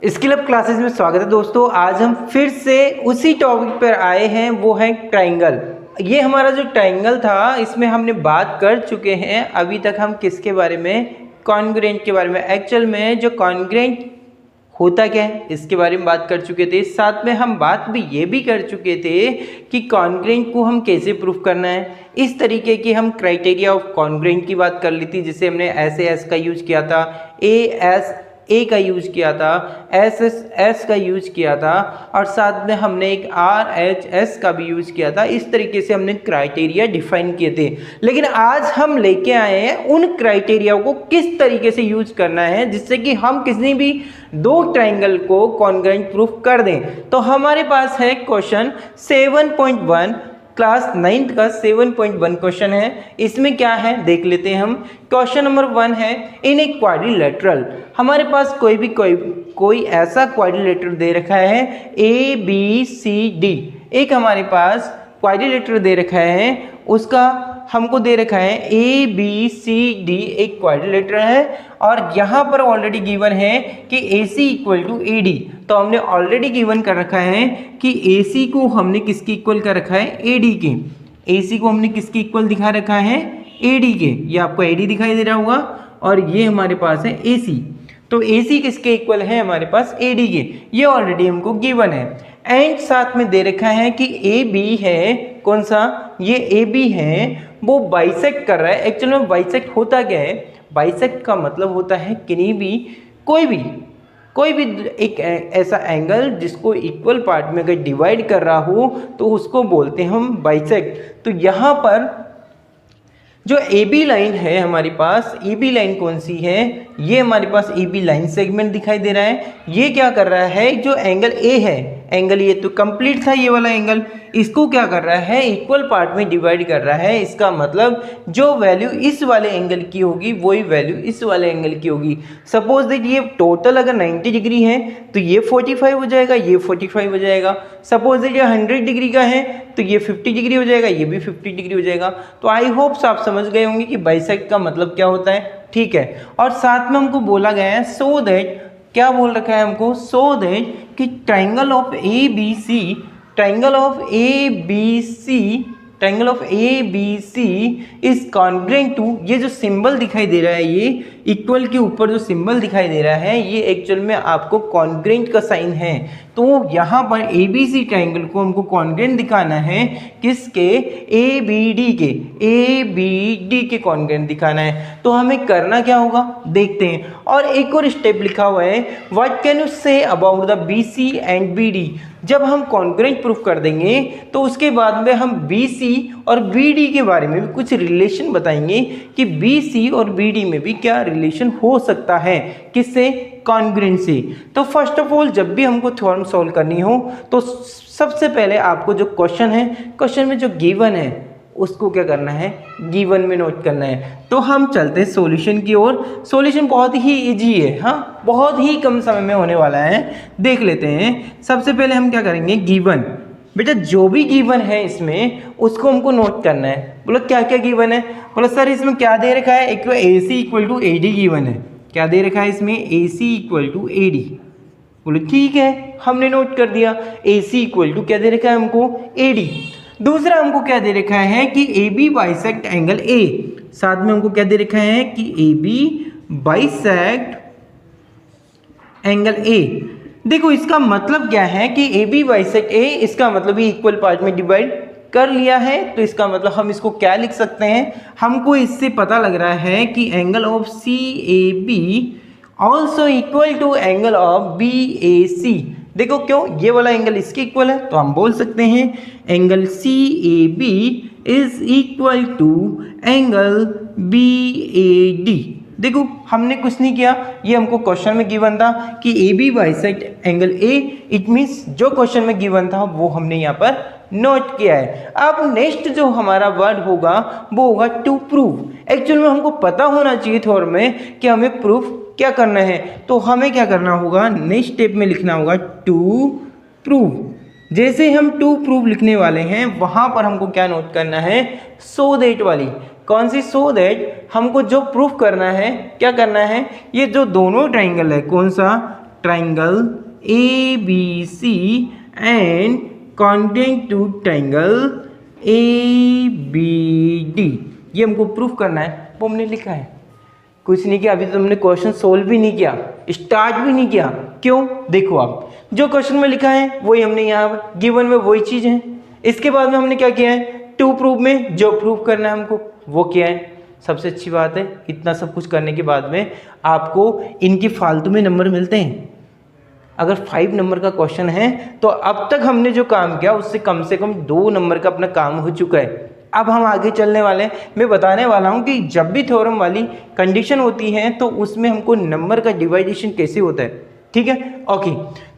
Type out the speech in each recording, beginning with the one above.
Skill up classes में स्वागत है दोस्तों। आज हम फिर से उसी टॉपिक पर आए हैं, वो है ट्रायंगल। ये हमारा जो ट्रायंगल था इसमें हमने बात कर चुके हैं। अभी तक हम किसके बारे में, कॉन्ग्रुएंट के बारे में। एक्चुअल में जो कॉन्ग्रुएंट होता क्या है इसके बारे में बात कर चुके थे। साथ में हम बात भी ये भी कर चुके थे कि कॉन्ग्रुएंट को हम कैसे प्रूफ करना है। इस तरीके की हम क्राइटेरिया ऑफ कॉन्ग्रुएंट की बात कर ली थी, जिसे हमने एस का यूज किया था, ए का यूज किया था, एस का यूज किया था और साथ में हमने एक RHS का भी यूज किया था। इस तरीके से हमने क्राइटेरिया डिफाइन किए थे। लेकिन आज हम लेके आए हैं उन क्राइटेरिया को किस तरीके से यूज करना है जिससे कि हम किसी भी दो ट्रायंगल को कॉन्ग्रुएंट प्रूफ कर दें। तो हमारे पास है क्वेश्चन 7.1, क्लास 9th का 7.1 क्वेश्चन है। इसमें क्या है देख लेते हैं हम। क्वेश्चन नंबर 1 है, इन ए क्वाड्रिलेटरल। हमारे पास कोई ऐसा क्वाड्रिलेटरल दे रखा है ABCD। एक हमारे पास क्वाड्रिलेटरल दे रखा है, उसका हमको दे रखा है ABCD एक क्वाड्रिलेटरल है और यहाँ पर ऑलरेडी गिवन है कि AC = AD। तो हमने ऑलरेडी गिवन कर रखा है कि AC को हमने किसकी इक्वल कर रखा है, AD के। AC को हमने किसकी इक्वल दिखा रखा है, AD के। ये आपको AD दिखाई दे रहा होगा और ये हमारे पास है AC। तो AC किसके इक्वल है, हमारे पास AD के। ये ऑलरेडी हमको गिवन है। एंड साथ में दे रखा है कि AB है, कौन सा, ये AB है, वो बाइसेक्ट कर रहा है। एक्चुअली में बाइसेक्ट होता क्या है, बाइसेक्ट का मतलब होता है कोई भी एक ऐसा एंगल जिसको इक्वल पार्ट में अगर डिवाइड कर रहा हो तो उसको बोलते हैं हम बाइसेक्ट। तो यहाँ पर जो AB लाइन है हमारे पास, AB लाइन कौन सी है, ये हमारे पास AB लाइन सेगमेंट दिखाई दे रहा है। ये क्या कर रहा है, जो एंगल A है, एंगल ये तो कंप्लीट था ये वाला एंगल, इसको क्या कर रहा है, इक्वल पार्ट में डिवाइड कर रहा है। इसका मतलब जो वैल्यू इस वाले एंगल की होगी वही वैल्यू इस वाले एंगल की होगी। सपोज दैट ये टोटल अगर 90 डिग्री है तो ये 45 हो जाएगा, ये 45 हो जाएगा। सपोज दैट ये 100 डिग्री का है तो ये 50 डिग्री हो जाएगा, ये भी 50 डिग्री हो जाएगा। तो आई होप्स आप समझ गए होंगे कि बाइसेक्ट का मतलब क्या होता है, ठीक है। और साथ में हमको बोला गया है सो दैट, क्या बोल रखा है हमको, सो दैट कि triangle of ABC is congruent to, ये जो सिंबल दिखाई दे रहा है, ये इक्वल के ऊपर जो सिंबल दिखाई दे रहा है, ये एक्चुअल में आपको कॉन्ग्रुएंट का साइन है। तो यहाँ पर ABC ट्रायंगल को हमको कॉन्ग्रुएंट दिखाना है, किसके, ABD के कॉन्ग्रुएंट दिखाना है। तो हमें करना क्या होगा देखते हैं। और एक और स्टेप लिखा हुआ है, what can you say about the BC and BD। जब हम कॉन्ग्रुएंट प्रूफ कर देंगे तो उसके बाद में हम BC और BD के बारे में भी कुछ रिलेशन बताएंगे कि BC और BD में भी क्या रिलेशन हो सकता है, किससे, कॉन्ग्रुएंट से। तो फर्स्ट ऑफ ऑल जब भी हमको थ्योरम सॉल्व करनी हो तो सबसे पहले आपको जो क्वेश्चन है, क्वेश्चन में जो गिवन है उसको क्या करना है, गिवन में नोट करना है। तो हम चलते हैं सॉल्यूशन की ओर। सॉल्यूशन बहुत ही इजी है, हाँ, बहुत ही कम समय में होने वाला है। देख लेते हैं। सबसे पहले हम क्या करेंगे, गिवन, बेटा जो भी गिवन है इसमें उसको हमको नोट करना है। बोलो क्या क्या गिवन है, बोलो सर इसमें क्या दे रखा है, एक तो AC = AD गिवन है। क्या दे रखा है इसमें, AC = AD। बोलो ठीक है, हमने नोट कर दिया। AC = क्या दे rखा है हमको, AD। दूसरा हमको क्या दे रखा है कि AB बाइसेक्ट एंगल A। साथ में हमको क्या दे रखा है कि AB बाइसेक्ट एंगल A। देखो इसका मतलब क्या है कि AB बाइसेक्ट A, इसका मतलब ये इक्वल पार्ट में डिवाइड कर लिया है। तो इसका मतलब हम इसको क्या लिख सकते हैं, हमको इससे पता लग रहा है कि angle of CAB also equal to angle of BAC। देखो क्यों, ये वाला एंगल इसके इक्वल है, तो हम बोल सकते हैं angle CAB is equal to angle BAD। देखो हमने कुछ नहीं किया, ये हमको क्वेश्चन में गिवन था कि AB bisect angle A। It means जो क्वेश्चन में गिवन था वो हमने यहाँ पर नोट किया है। अब नेक्स्ट जो हमारा वर्ड होगा वो होगा टू प्रूव। एक्चुअल में हमको पता होना चाहिए थ्योरम में कि हमें प्रूफ क्या करना है। तो हमें क्या करना होगा, नेक्स्ट स्टेप में लिखना होगा टू प्रूव। जैसे हम टू प्रूव लिखने वाले हैं वहां पर हमको क्या नोट करना है, सो दैट वाली। कौन सी, सो दैट हमको जो प्रूफ करना है, क्या करना है, ये जो दोनों ट्राइंगल है, कौन सा, triangle ABC and congruent to triangle ABD। ये हमको प्रूफ करना है, वो हमने लिखा है। कुछ नहीं किया, अभी तो हमने क्वेश्चन सोल्व भी नहीं किया, स्टार्ट भी नहीं किया। क्यों? देखो आप, जो क्वेश्चन में लिखा है वही हमने यहाँ गिवन में वही चीज़ है। इसके बाद में हमने क्या किया है, टू प्रूफ में जो प्रूफ करना है हमको वो किया है। सबसे अच्छी बात है, इतना सब कुछ करने के बाद में आपको इनकी फालतू में नंबर मिलते हैं। अगर 5 नंबर का क्वेश्चन है तो अब तक हमने जो काम किया उससे कम से कम 2 नंबर का अपना काम हो चुका है। अब हम आगे चलने वाले हैं। मैं बताने वाला हूं कि जब भी थ्योरम वाली कंडीशन होती है तो उसमें हमको नंबर का डिवाइडेशन कैसे होता है। ठीक है, ओके।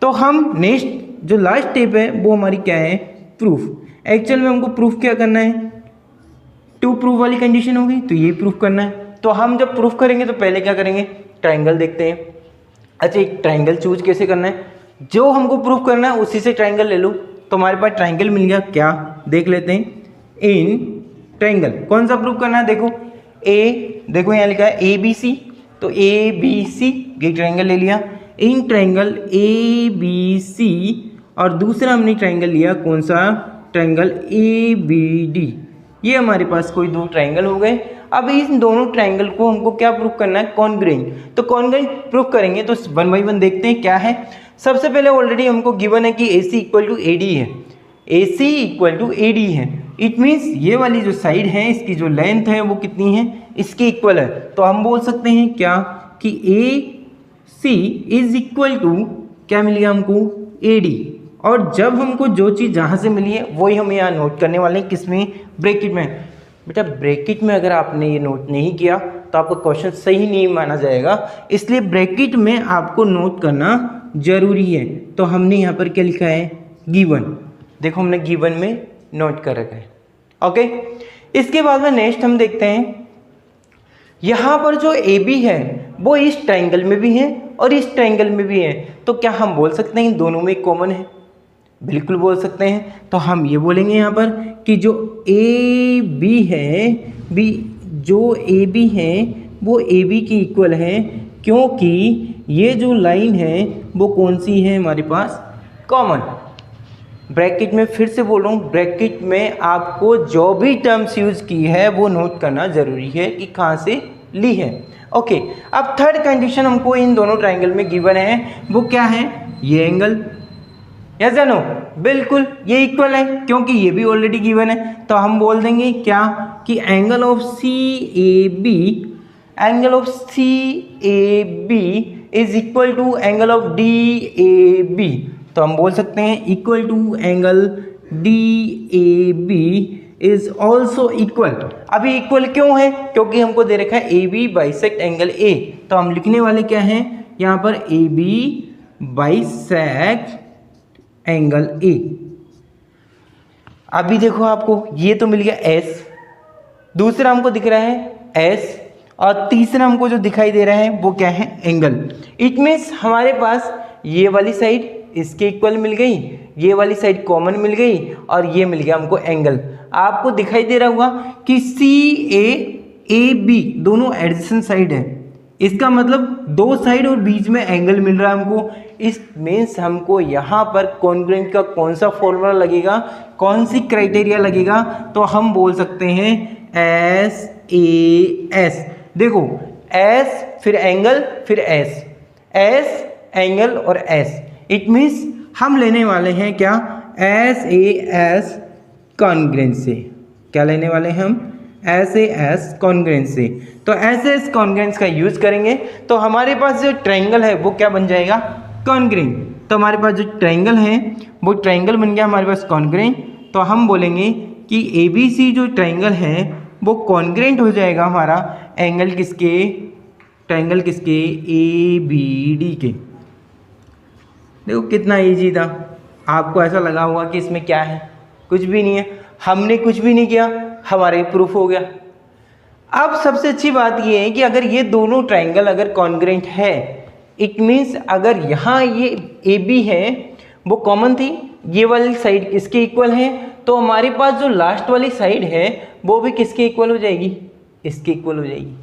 तो हम नेक्स्ट जो लास्ट स्टेप है वो हमारी क्या है, प्रूफ। एक्चुअल में हमको प्रूफ क्या करना है, टू प्रूफ वाली कंडीशन होगी तो ये प्रूफ करना है। तो हम जब प्रूफ करेंगे तो पहले क्या करेंगे, ट्राइंगल देखते हैं। अच्छा, एक ट्राइंगल चूज कैसे करना है, जो हमको प्रूफ करना है उसी से ट्राइंगल ले लो। तो हमारे पास ट्राइंगल मिल गया, क्या देख लेते हैं। इन ट्राइंगल कौन सा प्रूफ करना है, देखो देखो यहाँ लिखा है ABC, तो ABC ये ट्राइंगल ले लिया। इन ट्राइंगल ABC और दूसरा हमने ट्राइंगल लिया कौन सा, ट्राइंगल ABD। ये हमारे पास कोई 2 ट्राइंगल हो गए। अब इन दोनों ट्राइंगल को हमको क्या प्रूफ करना है, कॉन्ग्रुएंट। तो कॉन्ग्रुएंट प्रूफ करेंगे तो 1 बाई 1 देखते हैं क्या है। सबसे पहले ऑलरेडी हमको गिवन है कि AC इक्वल टू AD है, AC इक्वल टू AD है। इट मीन्स ये वाली जो साइड है इसकी जो लेंथ है वो कितनी है, इसके इक्वल है। तो हम बोल सकते हैं क्या कि AC इज इक्वल टू क्या मिल गया हमको, AD। और जब हमको जो चीज़ जहाँ से मिली है वही हम यहाँ नोट करने वाले हैं, किसमें, ब्रैकेट में। बेटा ब्रैकेट में अगर आपने ये नोट नहीं किया तो आपका क्वेश्चन सही नहीं माना जाएगा, इसलिए ब्रैकेट में आपको नोट करना जरूरी है। तो हमने यहाँ पर क्या लिखा है, गिवन। देखो हमने गिवन में नोट कर रखा है, ओके। इसके बाद में नेक्स्ट हम देखते हैं, यहाँ पर जो AB है वो इस ट्राइंगल में भी है और इस ट्राइंगल में भी है। तो क्या हम बोल सकते हैं इन दोनों में कॉमन है, बिल्कुल बोल सकते हैं। तो हम ये बोलेंगे यहाँ पर कि जो AB है जो AB है वो AB की इक्वल है, क्योंकि ये जो लाइन है वो कौन सी है हमारे पास, कॉमन। ब्रैकेट में फिर से बोल रहा हूँ, ब्रैकेट में आपको जो भी टर्म्स यूज़ की है वो नोट करना ज़रूरी है कि कहाँ से ली है, ओके। अब थर्ड कंडीशन हमको इन दोनों ट्राइंगल में गिवन है, वो क्या है, ये एंगल। यस या नो, बिल्कुल ये इक्वल है क्योंकि ये भी ऑलरेडी गिवन है। तो हम बोल देंगे क्या कि angle of CAB is equal to angle of DAB। तो हम बोल सकते हैं equal to angle DAB is also equal. अभी इक्वल क्यों है, क्योंकि हमको दे रखा है AB बाइसेक्ट एंगल A। तो हम लिखने वाले क्या हैं यहाँ पर, AB बाइसेक्ट एंगल A। अभी देखो आपको ये तो मिल गया S, दूसरा हमको दिख रहा है S, और तीसरा हमको जो दिखाई दे रहा है वो क्या है, एंगल। इट मीन्स हमारे पास ये वाली साइड इसके इक्वल मिल गई, ये वाली साइड कॉमन मिल गई, और ये मिल गया हमको एंगल। आपको दिखाई दे रहा होगा कि CAAB दोनों एडजेसेंट साइड है, इसका मतलब 2 साइड और बीच में एंगल मिल रहा है हमको। इस मीन्स हमको यहाँ पर कॉन्ग्रुएंट का कौन सा फॉर्मूला लगेगा, कौन सी क्राइटेरिया लगेगा, तो हम बोल सकते हैं SAS। देखो S फिर एंगल फिर S एंगल और S। इट मीन्स हम लेने वाले हैं क्या, SAS कॉन्ग्रुएंट से। क्या लेने वाले हैं हम, SAS कॉन्ग्रुएंट से। तो SAS कॉन्ग्रुएंट का यूज करेंगे तो हमारे पास जो ट्रायंगल है वो क्या बन जाएगा, कॉन्ग्रुएंट। तो हमारे पास जो ट्रायंगल है वो ट्रायंगल बन गया हमारे पास कॉन्ग्रुएंट। तो हम बोलेंगे कि ABC जो ट्रायंगल है वो कॉन्ग्रुएंट हो जाएगा हमारा एंगल किसके, ट्रायंगल किसके, ABD के। देखो कितना इजी था। आपको ऐसा लगा होगा कि इसमें क्या है, कुछ भी नहीं है। हमने कुछ भी नहीं किया, हमारे प्रूफ हो गया। अब सबसे अच्छी बात ये है कि अगर ये दोनों ट्रायंगल अगर कॉन्ग्रुएंट है, इट मीन्स अगर यहाँ ये AB है वो कॉमन थी, ये वाली साइड इसके इक्वल है, तो हमारे पास जो लास्ट वाली साइड है वो भी किसके इक्वल हो जाएगी, इसके इक्वल हो जाएगी।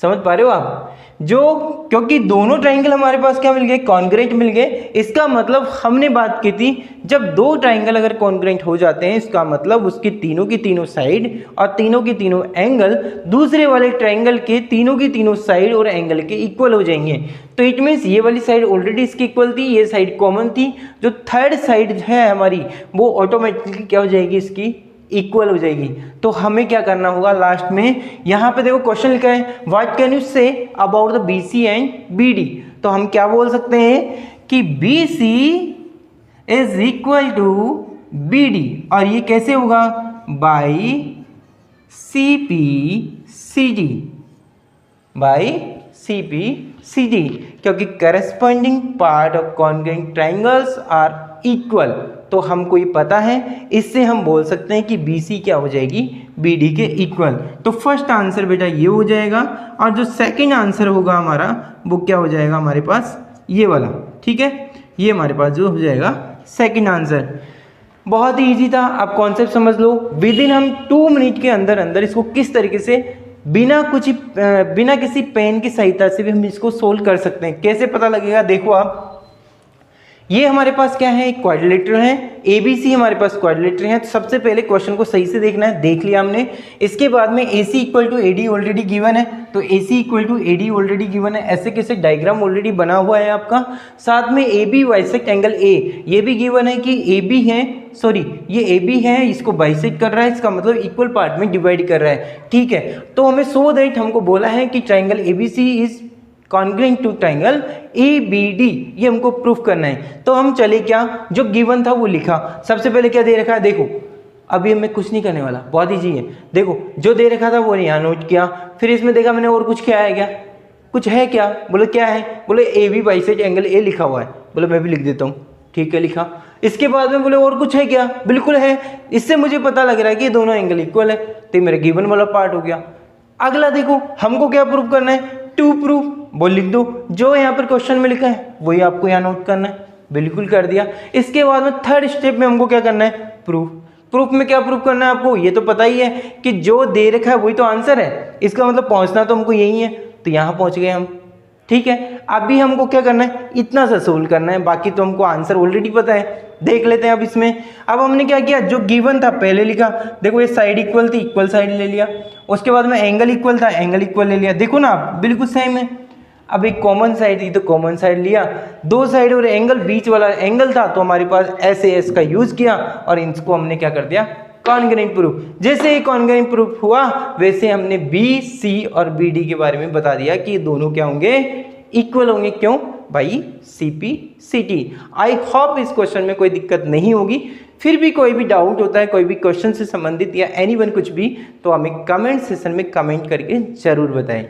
समझ पा रहे हो आप? जो क्योंकि दोनों ट्राइंगल हमारे पास क्या मिल गए, कॉन्ग्रुएंट मिल गए। इसका मतलब हमने बात की थी जब दो ट्राइंगल अगर कॉन्ग्रुएंट हो जाते हैं, इसका मतलब उसकी तीनों की तीनों साइड और तीनों की तीनों एंगल दूसरे वाले ट्राइंगल के तीनों की तीनों साइड और एंगल के इक्वल हो जाएंगे। तो इट मीन्स ये वाली साइड ऑलरेडी इसकी इक्वल थी, ये साइड कॉमन थी, जो थर्ड साइड है हमारी वो ऑटोमेटिकली क्या हो जाएगी, इसकी इक्वल हो जाएगी। तो हमें क्या करना होगा लास्ट में, यहाँ पे देखो क्वेश्चन लिखा है what can you say about the BC and BD। तो हम क्या बोल सकते हैं कि BC is equal to BD, और ये कैसे होगा, बाई CPCD, बाई CPCD, क्योंकि corresponding part of congruent triangles are equal. तो हमको ये पता है, इससे हम बोल सकते हैं कि BC क्या हो जाएगी, BD के इक्वल। तो फर्स्ट आंसर बेटा ये हो जाएगा, और जो सेकंड आंसर होगा हमारा वो क्या हो जाएगा हमारे पास, ये वाला। ठीक है, ये हमारे पास जो हो जाएगा सेकंड आंसर। बहुत ही ईजी था, आप कॉन्सेप्ट समझ लो। विद इन हम 2 मिनट के अंदर अंदर इसको किस तरीके से बिना किसी पेन की सहायता से भी हम इसको सोल्व कर सकते हैं। कैसे पता लगेगा, देखो आप, ये हमारे पास क्या है, एक क्वाड्रिलेटरल है, ABC हमारे पास क्वाड्रिलेटरल है। तो सबसे पहले क्वेश्चन को सही से देखना है, देख लिया हमने। इसके बाद में AC equal to AD already given है, तो AC equal to AD already given है, ऐसे कैसे डायग्राम ऑलरेडी बना हुआ है आपका। साथ में AB बाइसेक्ट एंगल A, ये भी गिवन है कि AB है, सॉरी ये AB है, इसको बाइसेक्ट कर रहा है, इसका मतलब इक्वल पार्ट में डिवाइड कर रहा है। ठीक है, तो हमें सो दैट हमको बोला है कि triangle ABC is congruent to triangle ABD, ये हमको प्रूफ करना है। तो हम चले क्या, जो गिवन था वो लिखा। सबसे पहले क्या दे रखा है, देखो अभी हमें कुछ नहीं करने वाला, बहुत ईजी है। देखो जो दे रखा था वो यहाँ नोट किया, फिर इसमें देखा मैंने और कुछ क्या है, क्या कुछ है क्या, बोले क्या है, बोले AB बाइसेक्ट एंगल A लिखा हुआ है, बोले मैं भी लिख देता हूँ। ठीक है, लिखा। इसके बाद में बोले और कुछ है क्या, बिल्कुल है, इससे मुझे पता लग रहा है कि ये दोनों एंगल इक्वल है। तो मेरा गिवन वाला पार्ट हो गया। अगला देखो हमको क्या प्रूफ करना है, टू प्रूफ, वो लिख दो, जो यहाँ पर क्वेश्चन में लिखा है वही आपको यहाँ नोट करना है, बिल्कुल कर दिया। इसके बाद में थर्ड स्टेप में हमको क्या करना है, प्रूफ। प्रूफ में क्या प्रूफ करना है आपको, ये तो पता ही है कि जो दे रखा है वही तो आंसर है, इसका मतलब पहुंचना तो हमको यही है। तो यहाँ पहुंच गए हम। ठीक है, अभी हमको क्या करना है, इतना सा सोल्व करना है, बाकी तो हमको आंसर ऑलरेडी पता है। देख लेते हैं अब इसमें। अब हमने क्या किया, जो गिवन था पहले लिखा, देखो ये साइड इक्वल थी, इक्वल साइड ले लिया। उसके बाद में एंगल इक्वल था, एंगल इक्वल ले लिया। देखो ना आप, बिल्कुल सेम है। अब एक कॉमन साइड थी तो कॉमन साइड लिया, दो साइड और एंगल, बीच वाला एंगल था तो हमारे पास SAS का यूज किया, और इनको हमने क्या कर दिया, कॉन्ग्रुएंट प्रूफ। जैसे ही कॉन्ग्रुएंट प्रूफ हुआ वैसे हमने BC और BD के बारे में बता दिया कि ये दोनों क्या होंगे, इक्वल होंगे। क्यों भाई, CPCD। आई होप इस क्वेश्चन में कोई दिक्कत नहीं होगी। फिर भी कोई भी डाउट होता है, कोई भी क्वेश्चन से संबंधित या एनीवन कुछ भी, तो हमें कमेंट सेशन में कमेंट करके जरूर बताएं।